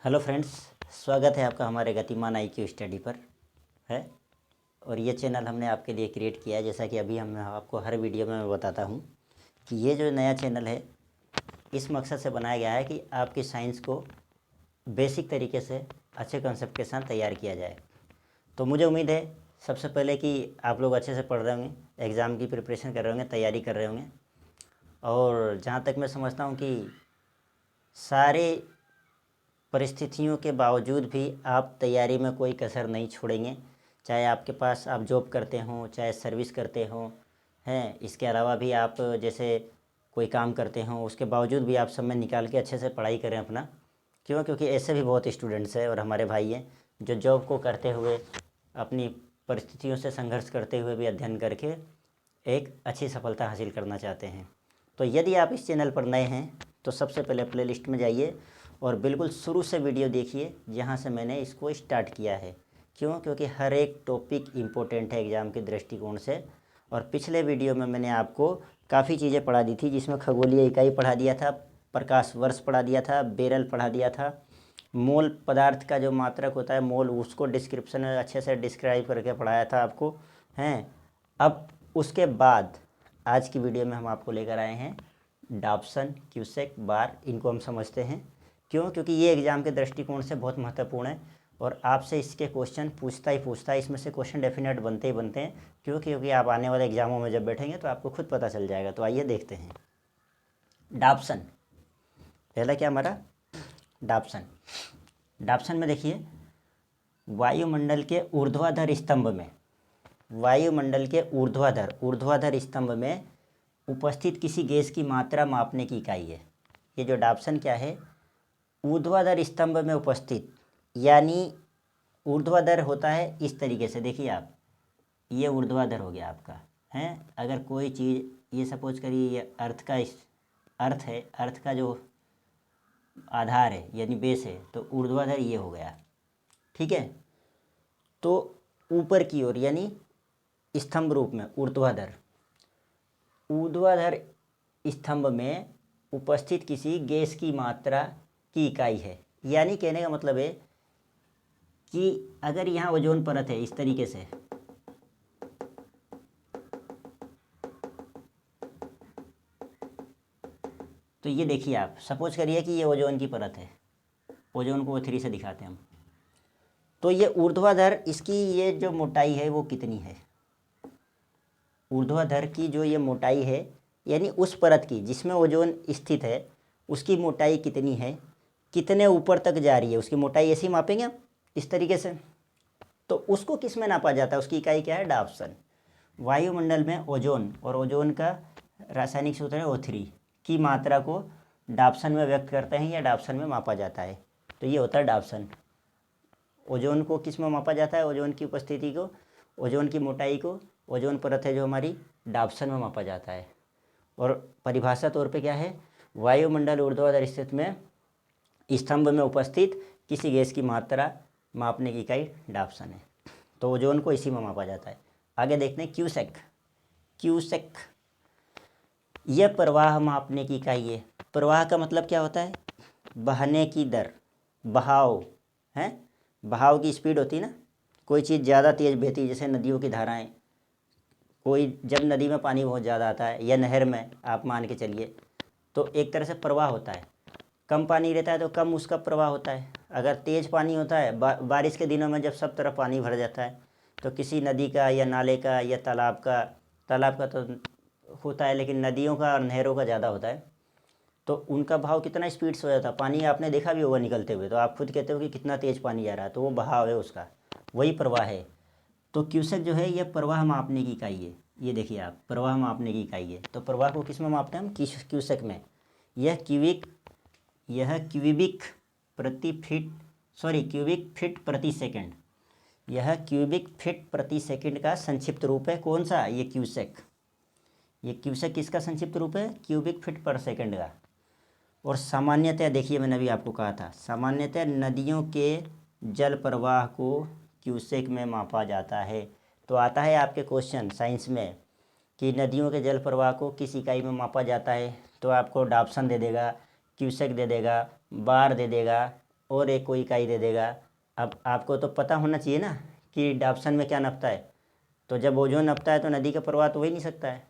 Hello friends, स्वागत है आपका हमारे गतिमान IQ स्टडी पर है। और ये चैनल हमने आपके लिए क्रिएट किया है, जैसा कि अभी हम आपको हर वीडियो में मैं बताता हूँ कि ये जो नया चैनल है इस मकसद से बनाया गया है कि आपकी साइंस को बेसिक तरीके से अच्छे कंसेप्ट के साथ तैयार किया जाए। तो मुझे उम्मीद है सबसे पहले कि आप लोग अच्छे से पढ़ रहे होंगे, एग्ज़ाम की प्रिपरेशन कर रहे होंगे, तैयारी कर रहे होंगे। और जहाँ तक मैं समझता हूँ कि सारे परिस्थितियों के बावजूद भी आप तैयारी में कोई कसर नहीं छोड़ेंगे, चाहे आपके पास आप जॉब करते हों, चाहे सर्विस करते हों, हैं। इसके अलावा भी आप जैसे कोई काम करते हों, उसके बावजूद भी आप समय निकाल के अच्छे से पढ़ाई करें अपना। क्यों? क्योंकि ऐसे भी बहुत स्टूडेंट्स हैं और हमारे भाई हैं जो जॉब को करते हुए अपनी परिस्थितियों से संघर्ष करते हुए भी अध्ययन करके एक अच्छी सफलता हासिल करना चाहते हैं। तो यदि आप इस चैनल पर नए हैं तो सबसे पहले प्लेलिस्ट में जाइए और बिल्कुल शुरू से वीडियो देखिए जहाँ से मैंने इसको स्टार्ट किया है। क्यों? क्योंकि हर एक टॉपिक इम्पोर्टेंट है एग्ज़ाम के दृष्टिकोण से। और पिछले वीडियो में मैंने आपको काफ़ी चीज़ें पढ़ा दी थी, जिसमें खगोलीय इकाई पढ़ा दिया था, प्रकाश वर्ष पढ़ा दिया था, बेरल पढ़ा दिया था, मोल पदार्थ का जो मात्रक होता है मोल, उसको डिस्क्रिप्शन में अच्छे से डिस्क्राइब करके पढ़ाया था आपको, हैं। अब उसके बाद आज की वीडियो में हम आपको लेकर आए हैं डॉप्सन, क्यूसेक, बार। इनको हम समझते हैं। क्यों? क्योंकि ये एग्ज़ाम के दृष्टिकोण से बहुत महत्वपूर्ण है और आपसे इसके क्वेश्चन पूछता ही पूछता है। इसमें से क्वेश्चन डेफिनेट बनते ही बनते हैं। क्यों? क्योंकि आप आने वाले एग्ज़ामों में जब बैठेंगे तो आपको खुद पता चल जाएगा। तो आइए देखते हैं। डॉप्सन, पहला क्या हमारा डॉप्सन। डॉप्सन में देखिए, वायुमंडल के ऊर्ध्वाधर स्तंभ में, वायुमंडल के ऊर्ध्वाधर स्तंभ में उपस्थित किसी गैस की मात्रा मापने की इकाई है। ये जो डॉप्सन क्या है, ऊर्ध्वाधर स्तंभ में उपस्थित, यानी ऊर्ध्वाधर होता है इस तरीके से। देखिए आप, ये ऊर्ध्वाधर हो गया आपका, हैं। अगर कोई चीज़, ये सपोज करिए ये अर्थ का अर्थ है, अर्थ का जो आधार है यानी बेस है, तो ऊर्ध्वाधर ये हो गया, ठीक है। तो ऊपर की ओर यानी स्तंभ रूप में ऊर्ध्वाधर स्तंभ में उपस्थित किसी गैस की मात्रा की इकाई है। यानी कहने का मतलब है कि अगर यहाँ ओजोन परत है इस तरीके से, तो ये देखिए आप, सपोज करिए कि ये ओजोन की परत है, ओजोन को O3 से दिखाते हैं हम। तो ये ऊर्ध्वाधर, इसकी ये जो मोटाई है वो कितनी है, ऊर्ध्वाधर की जो ये मोटाई है यानी उस परत की जिसमें ओजोन स्थित है, उसकी मोटाई कितनी है, कितने ऊपर तक जा रही है, उसकी मोटाई ऐसी मापेंगे हम इस तरीके से। तो उसको किस में नापा जाता है, उसकी इकाई क्या है, डॉप्सन। वायुमंडल में ओजोन, और ओजोन का रासायनिक सूत्र है O3, की मात्रा को डॉप्सन में व्यक्त करते हैं या डॉप्सन में मापा जाता है। तो ये होता है डॉप्सन। ओजोन को किस में मापा जाता है, ओजोन की उपस्थिति को, ओजोन की मोटाई को, ओजोन परत है जो हमारी, डॉप्सन में मापा जाता है। और परिभाषा तौर पे क्या है, वायुमंडल ऊर्ध्वाधर स्थिति में स्तंभ में उपस्थित किसी गैस की मात्रा मापने की इकाई डॉप्सन है। तो ओजोन को इसी में मापा जाता है। आगे देखते हैं क्यूसेक। क्यूसेक यह प्रवाह मापने की इकाई है। प्रवाह का मतलब क्या होता है, बहने की दर, बहाव है, बहाव की स्पीड होती है ना। कोई चीज़ ज़्यादा तेज़ बहती है, जैसे नदियों की धाराएं, कोई जब नदी में पानी बहुत ज़्यादा आता है या नहर में आप मान के चलिए, तो एक तरह से प्रवाह होता है। कम पानी रहता है तो कम उसका प्रवाह होता है। अगर तेज़ पानी होता है, बारिश के दिनों में जब सब तरफ पानी भर जाता है, तो किसी नदी का या नाले का या तालाब का तो होता है, लेकिन नदियों का और नहरों का ज़्यादा होता है, तो उनका बहाव कितना स्पीड से हो जाता है। पानी आपने देखा भी होगा निकलते हुए, तो आप खुद कहते हो कि कितना तेज़ पानी जा रहा है, तो वो बहाव है उसका, वही प्रवाह है। तो क्यूसेक जो है यह प्रवाह मापने की इकाई है। ये देखिए आप, प्रवाह मापने की इकाई है। तो प्रवाह को किस में मापते हैं हम, क्यूसेक में। यह क्यूबिक फीट प्रति सेकंड, यह क्यूबिक फीट प्रति सेकंड का संक्षिप्त रूप है। कौन सा, ये क्यूसेक। ये क्यूसेक किसका संक्षिप्त रूप है, क्यूबिक फीट पर सेकंड का। और सामान्यतः देखिए, मैंने अभी आपको कहा था, सामान्यतः नदियों के जल प्रवाह को क्यूसेक में मापा जाता है। तो आता है आपके क्वेश्चन साइंस में कि नदियों के जल प्रवाह को किस इकाई में मापा जाता है, तो आपको डॉप्सन दे देगा, क्यूसेक दे देगा, बार दे देगा, और एक कोई इकाई दे देगा। अब आपको तो पता होना चाहिए ना कि ऑप्शन में क्या नपता है। तो जब ओजोन नपता है तो नदी का प्रवाह तो हो ही नहीं सकता है।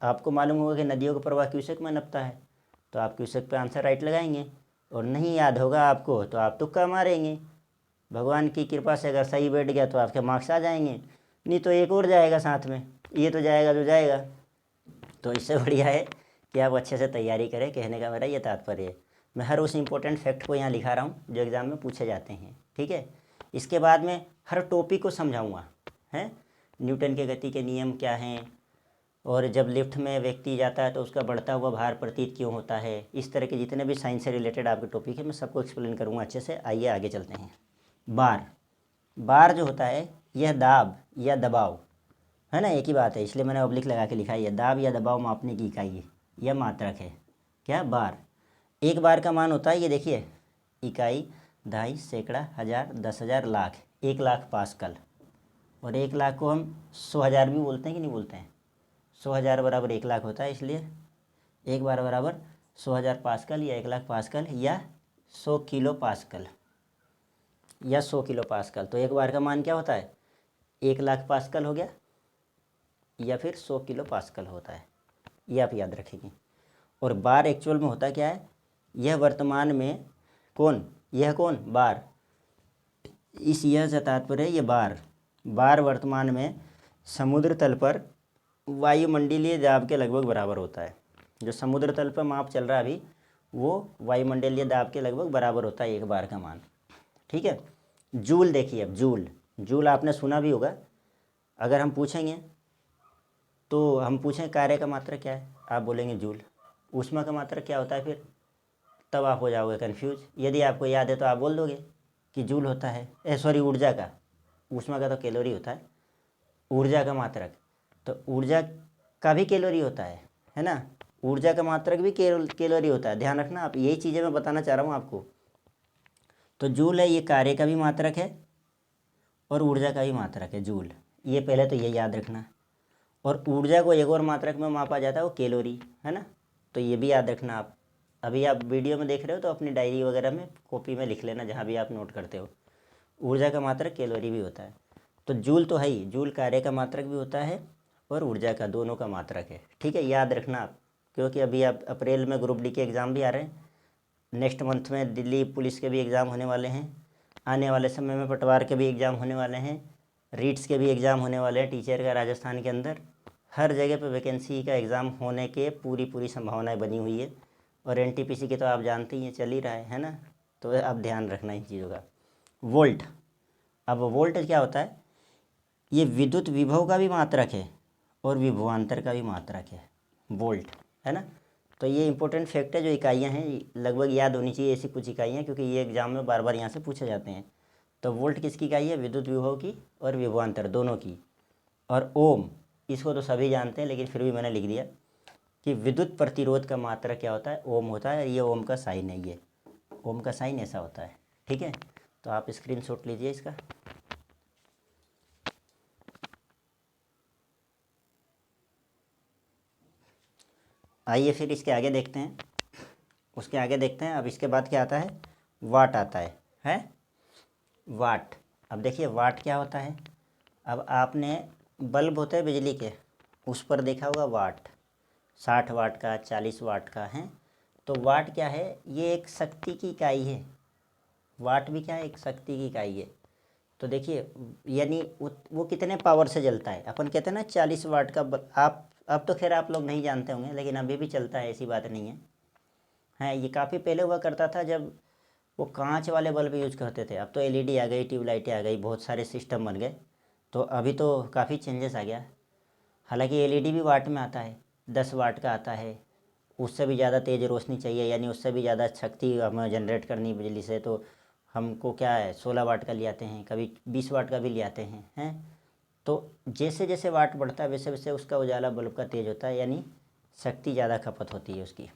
आपको मालूम होगा कि नदियों का प्रवाह क्यूसेक में नपता है, तो आप क्यूसेक पे आंसर राइट लगाएंगे। और नहीं याद होगा आपको तो आप तुक्का मारेंगे। भगवान की कृपा से अगर सही बैठ गया तो आपके मार्क्स आ जाएंगे, नहीं तो एक और जाएगा साथ में, ये तो जाएगा जो जाएगा। तो इससे बढ़िया है कि आप अच्छे से तैयारी करें, कहने का मेरा ये तात्पर्य है। मैं हर उस इम्पोर्टेंट फैक्ट को यहाँ लिखा रहा हूँ जो एग्ज़ाम में पूछे जाते हैं, ठीक है। इसके बाद में हर टॉपिक को समझाऊँगा, हैं न्यूटन के गति के नियम क्या हैं, और जब लिफ्ट में व्यक्ति जाता है तो उसका बढ़ता हुआ भार प्रतीत क्यों होता है। इस तरह के जितने भी साइंस से रिलेटेड आपके टॉपिक है मैं सबको एक्सप्लेन करूँगा अच्छे से। आइए आगे चलते हैं। बार जो होता है यह दाब या दबाव है ना, एक ही बात है, इसलिए मैंने ऑब्लिक लगा के लिखा है। दाब या दबाव मापने की इकाई है या मात्रक है। क्या बार, एक बार का मान होता है, ये देखिए, इकाई, दहाई, सैकड़ा, हज़ार, 10,000, लाख। 1,00,000 पास्कल। और 1,00,000 को हम 100,000 भी बोलते हैं कि नहीं बोलते हैं। 100,000 बराबर 1,00,000 होता है, इसलिए एक बार बराबर 100,000 पास्कल या 1,00,000 पास्कल या 100 किलो पास्कल या 100 किलो पास्कल। तो एक बार का मान क्या होता है, 1,00,000 पास्कल हो गया या फिर 100 किलो पास्कल होता है, ये आप याद रखेंगे। और बार एक्चुअल में होता क्या है, यह वर्तमान में यह कौन बार, इस यह से तात्पर्य ये बार वर्तमान में समुद्र तल पर वायुमंडलीय दाब के लगभग बराबर होता है। जो समुद्र तल पर माप चल रहा है अभी, वो वायुमंडलीय दाब के लगभग बराबर होता है एक बार का मान, ठीक है। जूल देखिए, अब जूल आपने सुना भी होगा। अगर हम पूछेंगे तो हम पूछें कार्य का मात्रक क्या है, आप बोलेंगे जूल। ऊष्मा का मात्रक क्या होता है फिर, तब आप हो जाओगे कन्फ्यूज। यदि आपको याद है तो आप बोल दोगे कि जूल होता है, सॉरी ऊर्जा का, ऊष्मा का तो कैलोरी होता है, ऊर्जा का मात्रक। तो ऊर्जा का भी कैलोरी होता है ना, ऊर्जा का मात्रक भी कैलोरी होता है, ध्यान रखना आप, यही चीज़ें मैं बताना चाह रहा हूँ आपको। तो जूल है, ये कार्य का भी मात्रक है और ऊर्जा का भी मात्रक है जूल, ये पहले तो ये याद रखना। और ऊर्जा को एक और मात्रक में मापा जाता है, वो कैलोरी है ना, तो ये भी याद रखना आप। अभी आप वीडियो में देख रहे हो तो अपनी डायरी वगैरह में कॉपी में लिख लेना, जहाँ भी आप नोट करते हो। ऊर्जा का मात्रक कैलोरी भी होता है। तो जूल तो है ही, जूल कार्य का मात्रक भी होता है और ऊर्जा का, दोनों का मात्रक है, ठीक है, याद रखना आप। क्योंकि अभी आप अप्रैल में ग्रुप डी के एग्ज़ाम भी आ रहे हैं, नेक्स्ट मंथ में दिल्ली पुलिस के भी एग्ज़ाम होने वाले हैं, आने वाले समय में पटवार के भी एग्ज़ाम होने वाले हैं, रीट्स के भी एग्ज़ाम होने वाले हैं, टीचर का राजस्थान के अंदर। हर जगह पे वैकेंसी का एग्ज़ाम होने के पूरी संभावनाएं बनी हुई है। और एनटीपीसी के तो आप जानते ही हैं, चल ही रहा है ना, तो आप ध्यान रखना इन चीज़ों का। वोल्ट, अब वोल्ट क्या होता है, ये विद्युत विभव का भी मात्रक है और विभवांतर का भी मात्रक है, वोल्ट, है ना। तो ये इंपॉर्टेंट फैक्ट है, जो इकाइयाँ हैं लगभग याद होनी चाहिए ऐसी कुछ इकाइयाँ, क्योंकि ये एग्जाम में बार बार यहाँ से पूछे जाते हैं। तो वोल्ट किसकी इकाई है, विद्युत विभव की और विभवांतर दोनों की। और ओम, इसको तो सभी जानते हैं लेकिन फिर भी मैंने लिख दिया कि विद्युत प्रतिरोध का मात्रक क्या होता है, ओम होता है। ये ओम का साइन है, ये ओम का साइन ऐसा होता है, ठीक है। तो आप स्क्रीनशॉट लीजिए इसका। आइए फिर इसके आगे देखते हैं, उसके आगे देखते हैं। अब इसके बाद क्या आता है, वाट आता है वाट। अब देखिए वाट क्या होता है, अब आपने बल्ब होते हैं बिजली के, उस पर देखा होगा वाट, 60 वाट का, 40 वाट का है। तो वाट क्या है, ये एक शक्ति की इकाई है। वाट भी क्या है, एक शक्ति की इकाई है। तो देखिए, यानी वो कितने पावर से जलता है। अपन कहते हैं ना 40 वाट का आप, अब तो खैर आप लोग नहीं जानते होंगे, लेकिन अभी भी चलता है, ऐसी बात नहीं है। ये काफ़ी पहले हुआ करता था जब वो कांच वाले बल्ब यूज करते थे। अब तो एलईडी आ गई, ट्यूबलाइटें आ गई, बहुत सारे सिस्टम बन गए, तो अभी तो काफ़ी चेंजेस आ गया। हालांकि एलईडी भी वाट में आता है, 10 वाट का आता है, उससे भी ज़्यादा तेज़ रोशनी चाहिए, यानी उससे भी ज़्यादा शक्ति हमें जनरेट करनी बिजली से, तो हमको क्या है 16 वाट का ले आते हैं, कभी 20 वाट का भी ले आते हैं। तो जैसे जैसे वाट बढ़ता है वैसे वैसे उसका उजाला बल्ब का तेज़ होता है, यानी शक्ति ज़्यादा खपत होती है उसकी।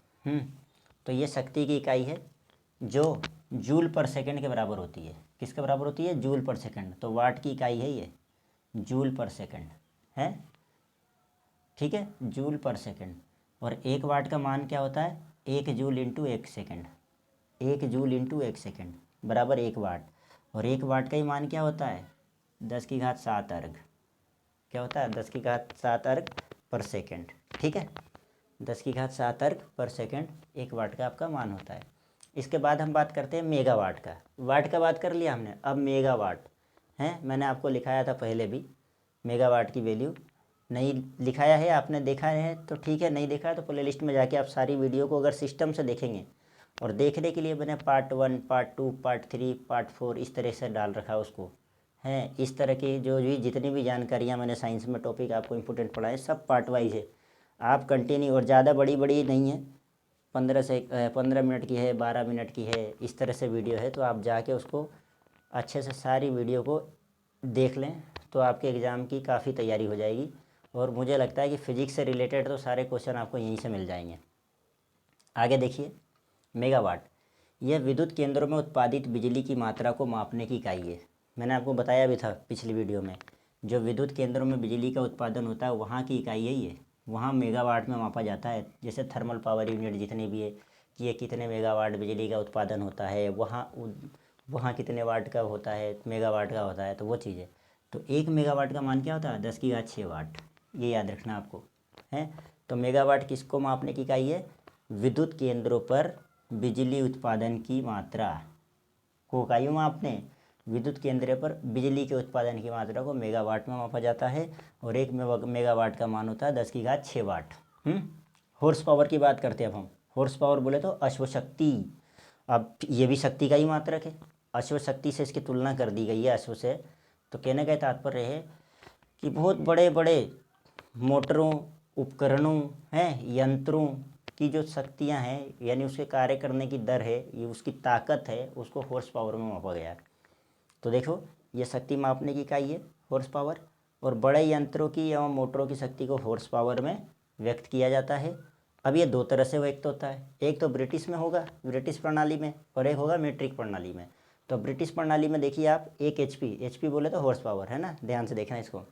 तो ये शक्ति की इकाई है जो जूल पर सेकंड के बराबर होती है। किसके बराबर होती है, जूल पर सेकंड। तो वाट की इकाई है ये, जूल पर सेकंड है, ठीक है, जूल पर सेकंड। और एक वाट का मान क्या होता है, 1 joule into 1 second, 1 joule into 1 second, बराबर 1 वाट। और 1 वाट का ही मान क्या होता है? 10⁻7 अर्ग। क्या होता है? 10⁻7 अर्ग पर सेकेंड। ठीक है, 10⁻7 अर्ग पर सेकेंड 1 वाट का आपका मान होता है। इसके बाद हम बात करते हैं मेगावाट का। वाट का बात कर लिया हमने, अब मेगावाट है। मैंने आपको लिखाया था पहले भी मेगावाट की वैल्यू। नहीं लिखाया है आपने, देखा है तो ठीक है, नहीं देखा है तो प्ले लिस्ट में जाके आप सारी वीडियो को अगर सिस्टम से देखेंगे, और देखने के लिए मैंने पार्ट 1, पार्ट 2, पार्ट 3, पार्ट 4 इस तरह से डाल रखा है उसको, हैं। इस तरह की जो भी जितनी भी जानकारियाँ मैंने साइंस में टॉपिक आपको इम्पोर्टेंट पढ़ाए सब पार्ट वाइज है। आप कंटिन्यू, और ज़्यादा बड़ी बड़ी नहीं है, 15 मिनट की है, 12 मिनट की है, इस तरह से वीडियो है। तो आप जाके उसको अच्छे से सारी वीडियो को देख लें तो आपके एग्ज़ाम की काफ़ी तैयारी हो जाएगी। और मुझे लगता है कि फ़िज़िक्स से रिलेटेड तो सारे क्वेश्चन आपको यहीं से मिल जाएंगे। आगे देखिए, मेगावाट यह विद्युत केंद्रों में उत्पादित बिजली की मात्रा को मापने की इकाई है। मैंने आपको बताया भी था पिछली वीडियो में, जो विद्युत केंद्रों में बिजली का उत्पादन होता है वहाँ की इकाई है ये, वहाँ मेगावाट में मापा जाता है। जैसे थर्मल पावर यूनिट जितनी भी है कि ये कितने मेगावाट बिजली का उत्पादन होता है, वहाँ कितने वाट का होता है, मेगावाट का होता है, तो वो चीज़ है। तो 1 मेगावाट का मान क्या होता है? 10⁻6 वाट। ये याद रखना आपको है। तो मेगावाट किसको मापने की इकाई है? विद्युत केंद्रों पर बिजली उत्पादन की मात्रा को इकाई मापने, विद्युत केंद्र पर बिजली के उत्पादन की मात्रा को मेगावाट में मापा जाता है। और 1 मेगावाट का मान होता है 10⁻6 वाट। हॉर्स पावर की बात करते हैं अब हम। हॉर्स पावर बोले तो अश्वशक्ति। अब ये भी शक्ति का ही मात्रक है, अश्वशक्ति से इसकी तुलना कर दी गई है, अश्व से। तो कहने का तात्पर्य है कि बहुत बड़े बड़े मोटरों, उपकरणों, हैं, यंत्रों की जो शक्तियां हैं, यानी उसके कार्य करने की दर है, ये उसकी ताकत है, उसको हॉर्स पावर में मापा गया है। तो देखो, ये शक्ति मापने की इकाई है हॉर्स पावर। और बड़े यंत्रों की एवं मोटरों की शक्ति को हॉर्स पावर में व्यक्त किया जाता है। अब ये दो तरह से व्यक्त होता है, एक तो ब्रिटिश में होगा, ब्रिटिश प्रणाली में, और एक होगा मीट्रिक प्रणाली में। तो ब्रिटिश प्रणाली में देखिए आप 1 HP बोले तो हॉर्स पावर है ना, ध्यान से देखना इसको।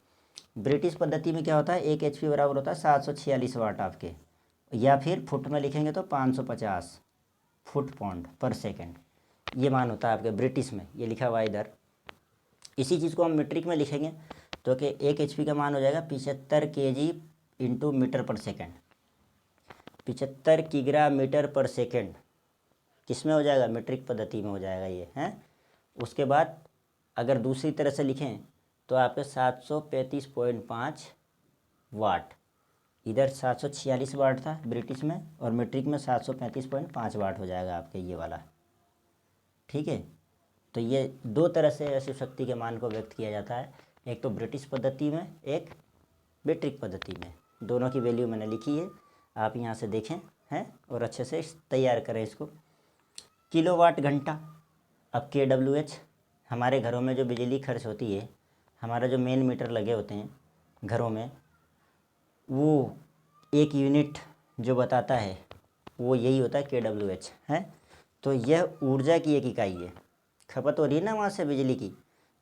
ब्रिटिश पद्धति में क्या होता है? 1 HP बराबर होता है 746 वाट आपके, या फिर फुट में लिखेंगे तो 550 फुट पाउंड पर सेकेंड, ये मान होता है आपके ब्रिटिश में, ये लिखा हुआ है इधर। इसी चीज़ को हम मीट्रिक में लिखेंगे तो कि 1 HP का मान हो जाएगा 75 kg इंटू मीटर पर सेकेंड, 75 किग्रा मीटर पर सेकेंड। किस में हो जाएगा? मीट्रिक पद्धति में हो जाएगा ये, हैं। उसके बाद अगर दूसरी तरह से लिखें तो आपके 735.5 वाट, इधर 746 वाट था ब्रिटिश में, और मीट्रिक में 735.5 वाट हो जाएगा आपके ये वाला। ठीक है, तो ये दो तरह से अश्व शक्ति के मान को व्यक्त किया जाता है, एक तो ब्रिटिश पद्धति में, एक मीट्रिक पद्धति में। दोनों की वैल्यू मैंने लिखी है, आप यहाँ से देखें, हैं, और अच्छे से तैयार करें इसको। किलोवाट घंटा, अब KWH, हमारे घरों में जो बिजली खर्च होती है, हमारा जो मेन मीटर लगे होते हैं घरों में, वो एक यूनिट जो बताता है वो यही होता है KWH, है। तो यह ऊर्जा की एक इकाई है, खपत हो रही है ना वहाँ से बिजली की,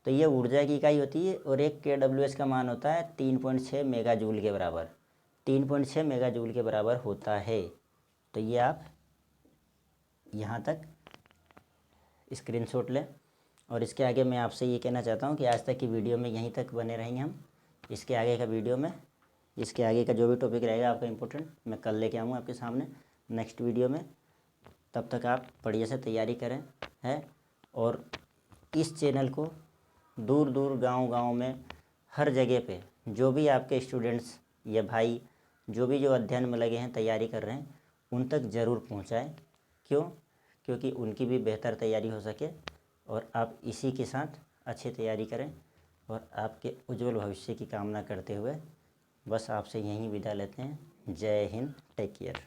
तो ये ऊर्जा की इकाई होती है। और एक KWH का मान होता है 3.6 मेगा जूल के बराबर, 3.6 मेगा जूल के बराबर होता है। तो ये आप यहाँ तक स्क्रीनशॉट लें। और इसके आगे मैं आपसे ये कहना चाहता हूँ कि आज तक की वीडियो में यहीं तक बने रहेंगे हम। इसके आगे का वीडियो में, इसके आगे का जो भी टॉपिक रहेगा आपका इम्पोर्टेंट, मैं कल लेके आऊँगा आपके सामने नेक्स्ट वीडियो में। तब तक आप बढ़िया से तैयारी करें, है। और इस चैनल को दूर दूर गांव में हर जगह पे जो भी आपके स्टूडेंट्स या भाई जो अध्ययन में लगे हैं, तैयारी कर रहे हैं, उन तक ज़रूर पहुंचाएं। क्योंकि उनकी भी बेहतर तैयारी हो सके, और आप इसी के साथ अच्छी तैयारी करें। और आपके उज्जवल भविष्य की कामना करते हुए बस आपसे यहीं विदा लेते हैं। जय हिंद, टेक केयर।